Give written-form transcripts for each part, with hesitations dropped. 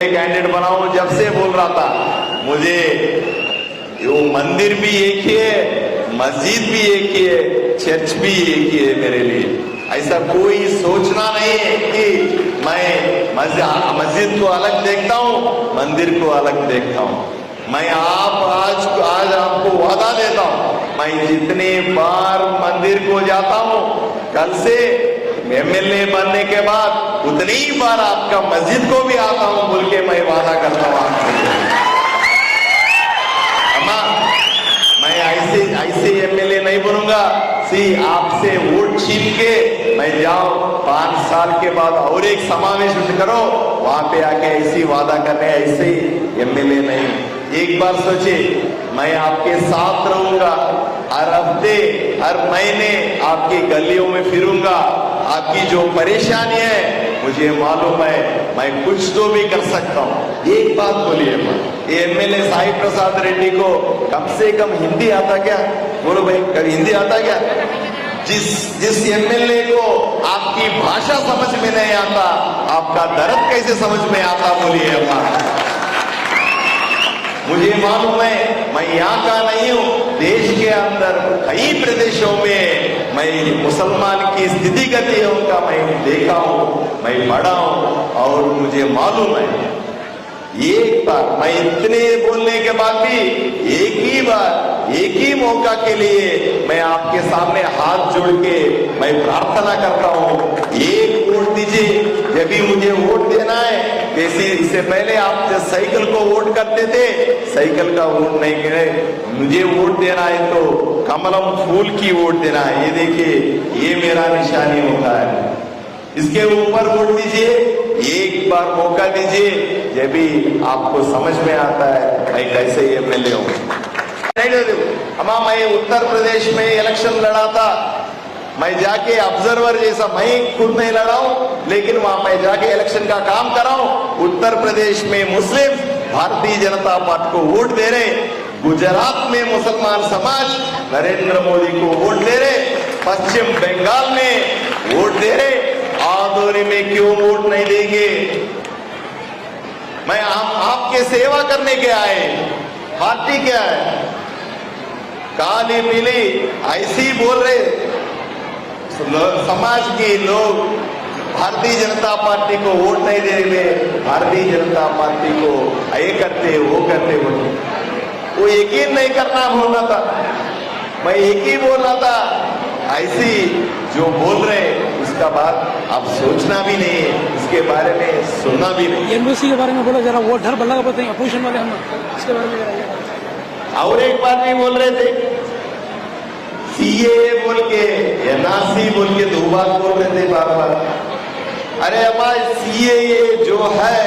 Candidate बनाऊं, जब से बोल रहा था मुझे वो मंदिर भी एक ही है, मस्जिद भी एक ही है, चर्च भी एक ही है मेरे लिए। ऐसा कोई सोचना नहीं है कि मैं मस्जिद को अलग देखता हूँ, मंदिर को अलग देखता हूँ। मैं आज आपको वादा देता हूँ, मैं जितने बार मंदिर को जाता हूँ, कल से एमएलए बनने के बाद उतनी ही बार आपका मस्जिद को भी आता हूँ बोल के मैं वादा करता हूँ आपसे। अम्मा, मैं ऐसे एमएलए नहीं बनूंगा आपसे वोट छीन के मैं जाऊं 5 साल के बाद और एक समावेश करो, वहां पे आके ऐसी वादा करने, ऐसे एमएलए नहीं। एक बार सोचे, मैं आपके साथ रहूंगा, हर हफ्ते हर महीने आपकी गलियों में फिरूंगा, आपकी जो परेशानी है मुझे मालूम है, मैं कुछ तो भी कर सकता हूँ। एक बात बोलिए, ये एमएलए साई प्रसाद रेड्डी को कम से कम हिंदी आता क्या? बोलो भाई, कभी हिंदी आता क्या? जिस एमएलए को आपकी भाषा समझ में नहीं आता, आपका दर्द कैसे समझ में आता? बोलिए अम्मा। मुझे मालूम है, मैं यहाँ का नहीं हूँ, देश के अंदर कई प्रदेशों में मैं मुसलमान की स्थिति गतियों का मैं देखा हूँ, मैं पढ़ा हूँ, और मुझे मालूम है एक बार मैं इतने बोलने के बाद भी एक ही बार, एक ही मौका के लिए मैं आपके सामने हाथ जोड़ के मैं प्रार्थना करता हूँ, एक वोट दीजिए। जब भी मुझे वोट देना है, जैसे इससे पहले आप साइकिल को वोट करते थे, साइकिल का वोट नहीं करे, मुझे वोट देना है तो कमलम फूल की वोट देना है। ये देखिए, ये मेरा निशानी होता है, इसके ऊपर वोट दीजिए, एक बार मौका दीजिए। जब भी आपको समझ में आता है मैं कैसे एमएलए हूँ। अम्मा, मैं उत्तर प्रदेश में इलेक्शन लड़ा था, मैं जाके ऑब्जर्वर जैसा, मैं खुद नहीं लड़ा हूं, लेकिन वहां मैं जाके इलेक्शन का काम कर रहा हूं। उत्तर प्रदेश में मुस्लिम भारतीय जनता पार्टी को वोट दे रहे, गुजरात में मुसलमान समाज नरेंद्र मोदी को वोट दे रहे, पश्चिम बंगाल में वोट दे रहे, आदोरी में क्यों वोट नहीं देंगे? मैं आपके सेवा करने के आए, पार्टी क्या है? काली पीली ऐसी बोल रहे समाज के लोग भारतीय जनता पार्टी को वोट नहीं दे रहे, भारतीय जनता पार्टी को ये करते वो करते, वो यकीन नहीं करना बोलना था, मैं एक ही बोल रहा था। ऐसी जो बोल रहे उसका बात आप सोचना भी नहीं है, इसके बारे में सुनना भी नहीं। एमबीसी के बारे में बोला जरा, वो डर बल्ला बताएं अपोजिशन वाले, हम इसके बारे में। और एक बार नहीं बोल रहे थे, सीए बोल के, एनआरसी बोल के 2 बार बोल रहे थे बार बार। अरे अम्मा, सीए जो है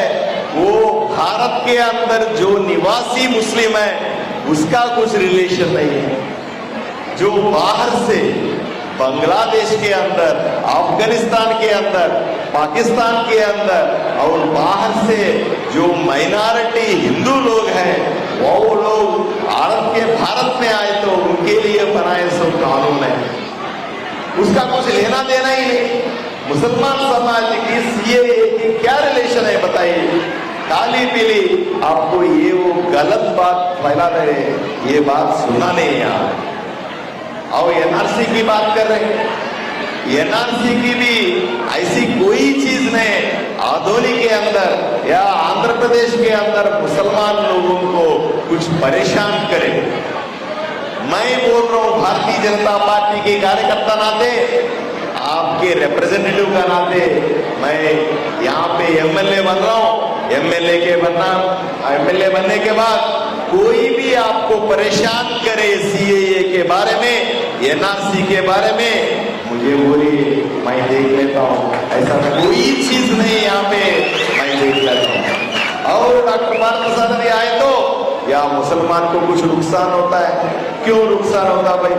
वो भारत के अंदर जो निवासी मुस्लिम है उसका कुछ रिलेशन नहीं है। जो बाहर से बांग्लादेश के अंदर, अफगानिस्तान के अंदर, पाकिस्तान के अंदर और बाहर से जो माइनॉरिटी हिंदू लोग हैं, वो लोग भारत में आए तो उनके लिए बनाए सो कानून है, उसका कुछ लेना देना ही नहीं। मुसलमान समाज की सीए की क्या रिलेशन है बताइए? काली पीली आपको ये वो गलत बात फैला रहे, ये बात सुनना नहीं है। और एनआरसी की बात कर रहे हैं, एनआरसी की भी ऐसी कोई चीज नहीं आदोनी के अंदर या आंध्र प्रदेश के अंदर मुसलमान लोगों को कुछ परेशान करे। मैं बोल रहा हूं भारतीय जनता पार्टी के कार्यकर्ता नाते, आपके रिप्रेजेंटेटिव का नाते, मैं यहाँ पे एमएलए बन रहा हूँ। एमएलए बनने के बाद कोई भी आपको परेशान करे सीएए के बारे में, एनआरसी के बारे में, मुझे बोलिए, मैं देख लेता हूँ। ऐसा कोई चीज नहीं यहाँ पे, मैं देख लेता हूँ। और डॉक्टर प्रसाद भी आए तो या मुसलमान को कुछ नुकसान होता है? क्यों नुकसान होता भाई?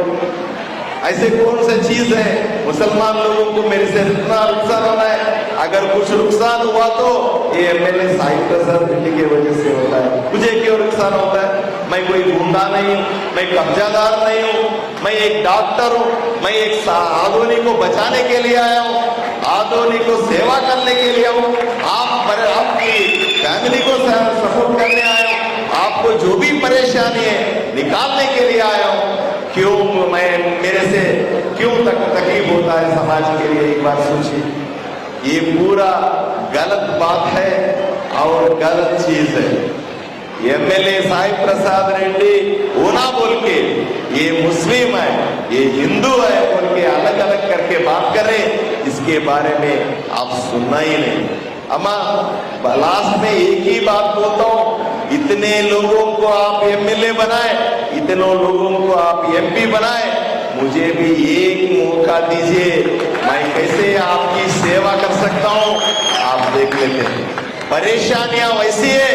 ऐसे कौन सी चीज है मुसलमान लोगों को मेरे से इतना नुकसान होना है? अगर कुछ नुकसान हुआ तो ये एमएलए साई प्रसाद रेड्डी की वजह से होता है। मुझे क्यों नुकसान होता है? मैं कोई गुंडा नहीं हूँ, मैं कब्जादार नहीं हूँ, मैं एक डॉक्टर हूँ, मैं एक आदोनी को बचाने के लिए आया हूँ, आदोनी को सेवा करने के लिए हूँ। आपकी फैमिली को सपोर्ट करने आया हूं, आपको जो भी परेशानी है निकालने के लिए आया हूं। क्यों मेरे से क्यों तकलीफ होता है समाज के लिए, एक बार सोचिए। ये पूरा गलत बात है और गलत चीज है। एमएलए साई प्रसाद रेड्डी होना बोल के ये मुस्लिम है, ये हिंदू है बोल के अलग अलग करके बात करें, इसके बारे में आप सुनना ही नहीं। अम्मा लास्ट में एक ही बात बोलता हूं, इतने लोगों को आप एमएलए बनाए, इतनों लोगों को आप एमपी बनाए, मुझे भी एक मौका दीजिए, मैं कैसे आपकी सेवा कर सकता हूं आप देख लेते हैं। परेशानियां वैसी है,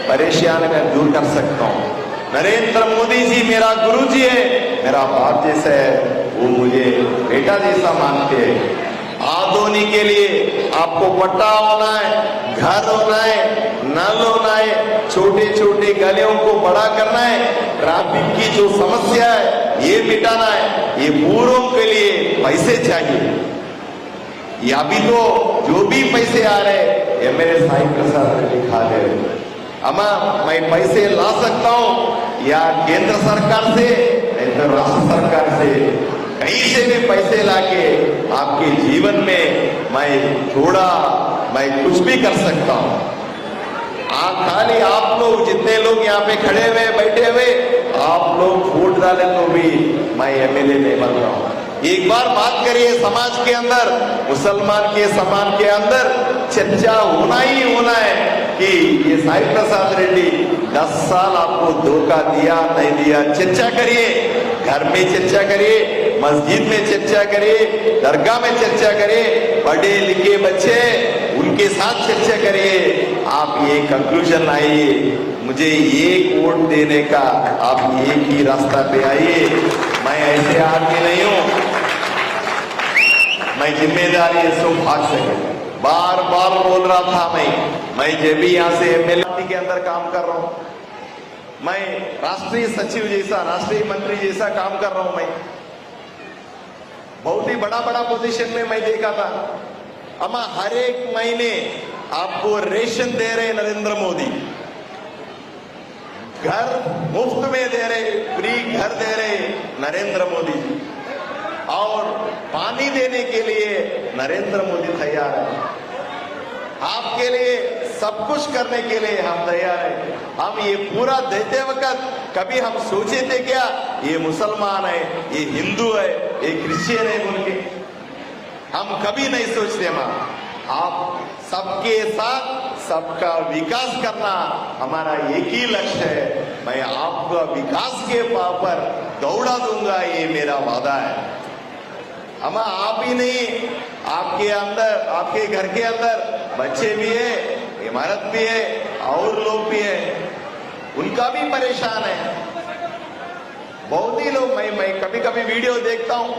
परेशान मैं दूर कर सकता हूं। नरेंद्र मोदी जी मेरा गुरु जी है, मेरा बाप जैसा है, वो मुझे बेटा जैसा मानते हैं। आदोनी के लिए आपको पट्टा होना है, घर होना है, नल होना है, छोटे छोटे गलियों को बड़ा करना है, ट्रैफिक की जो समस्या है ये मिटाना है, ये पूरों के लिए पैसे चाहिए। ये अभी तो जो भी पैसे आ रहे एमएलए साई प्रसाद रेड्डी खा दे रहे। अम्मा मैं पैसे ला सकता हूं या केंद्र सरकार से नहीं तो राष्ट्र सरकार से, कहीं से भी पैसे लाके आपके जीवन में मैं कुछ भी कर सकता हूं। खाली आप लोग जितने लोग यहाँ पे खड़े हुए बैठे हुए, आप लोग वोट डाले तो भी मैं एमएलए नहीं बन रहा हूं। एक बार बात करिए समाज के अंदर, मुसलमान के समाज के अंदर चर्चा होना ही होना है कि ये साई प्रसाद रेड्डी 10 साल आपको धोखा दिया नहीं दिया। चर्चा करिए, घर में चर्चा करिए, मस्जिद में चर्चा करिए, दरगाह में चर्चा करिए, पढ़े लिखे बच्चे उनके साथ चर्चा करिए। आप ये कंक्लूजन लाइए, मुझे एक वोट देने का आप एक ही रास्ता पे आइए। मैं ऐसे आदमी नहीं हूं, मैं जिम्मेदारी इसको भाग सके। बार बार बोल रहा था मैं जब भी यहां से एमएलए के अंदर काम कर रहा हूं, मैं राष्ट्रीय सचिव जैसा, राष्ट्रीय मंत्री जैसा काम कर रहा हूं। मैं बहुत ही बड़ा बड़ा पोजीशन में मैं देखा था। अम्मा हर एक महीने आपको रेशन दे रहे नरेंद्र मोदी, घर मुफ्त में दे रहे, फ्री घर दे रहे नरेंद्र मोदी जी, और पानी देने के लिए नरेंद्र मोदी तैयार है। आपके लिए सब कुछ करने के लिए हम तैयार हैं। हम ये पूरा देते वक्त कभी हम सोचे थे क्या ये मुसलमान है, ये हिंदू है, ये क्रिश्चियन है बोल के? हम कभी नहीं सोचते मां। आप सबके साथ सबका विकास करना हमारा एक ही लक्ष्य है। मैं आपका विकास के पर दौड़ा दूंगा, ये मेरा वादा है। अम्मा आप ही नहीं, आपके अंदर, आपके घर के अंदर बच्चे भी है, इमारत भी है, और लोग भी है, उनका भी परेशान है। बहुत ही लोग, मैं कभी कभी वीडियो देखता हूं,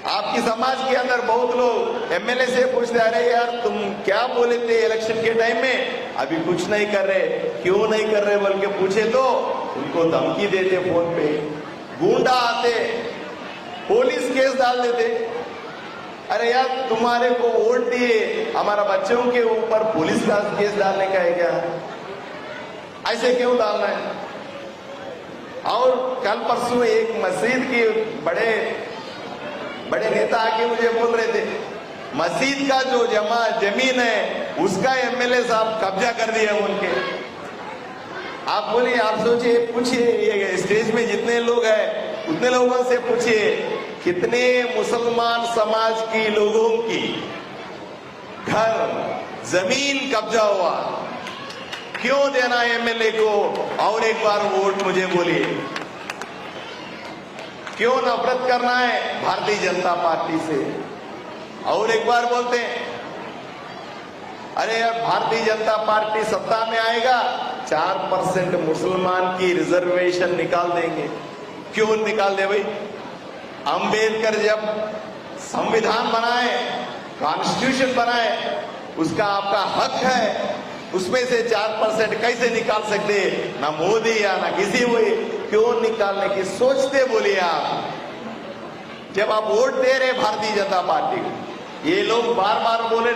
आपकी समाज के अंदर बहुत लोग एमएलए से पूछते, अरे यार तुम क्या बोले थे इलेक्शन के टाइम में, अभी कुछ नहीं कर रहे, क्यों नहीं कर रहे बोल के पूछे तो उनको धमकी देते, फोन पे गुंडा आते, पुलिस केस डाल देते। अरे यार तुम्हारे को वोट दिए, हमारा बच्चों के ऊपर पुलिस का केस डालने का है क्या? ऐसे क्यों डालना है? और कल परसों एक मस्जिद के बड़े नेता आके मुझे बोल रहे थे, मस्जिद का जो जमीन है उसका एमएलए साहब कब्जा कर दिया उनके। आप बोलिए, आप सोचिए, पूछिए, ये स्टेज में जितने लोग हैं उतने लोगों से पूछिए, कितने मुसलमान समाज की लोगों की घर जमीन कब्जा हुआ? क्यों देना एमएलए को? और एक बार वोट मुझे बोलिए, क्यों नफरत करना है भारतीय जनता पार्टी से? और एक बार बोलते हैं, अरे यार भारतीय जनता पार्टी सत्ता में आएगा 4% मुसलमान की रिजर्वेशन निकाल देंगे। क्यों निकाल दे भाई? अंबेडकर जब संविधान बनाए, कॉन्स्टिट्यूशन बनाए, उसका आपका हक है, उसमें से 4% कैसे निकाल सकते? ना मोदी या ना किसी हुए, क्यों निकालने की सोचते बोलिए आप? जब आप वोट दे रहे भारतीय जनता पार्टी को, ये लोग बार बार बोले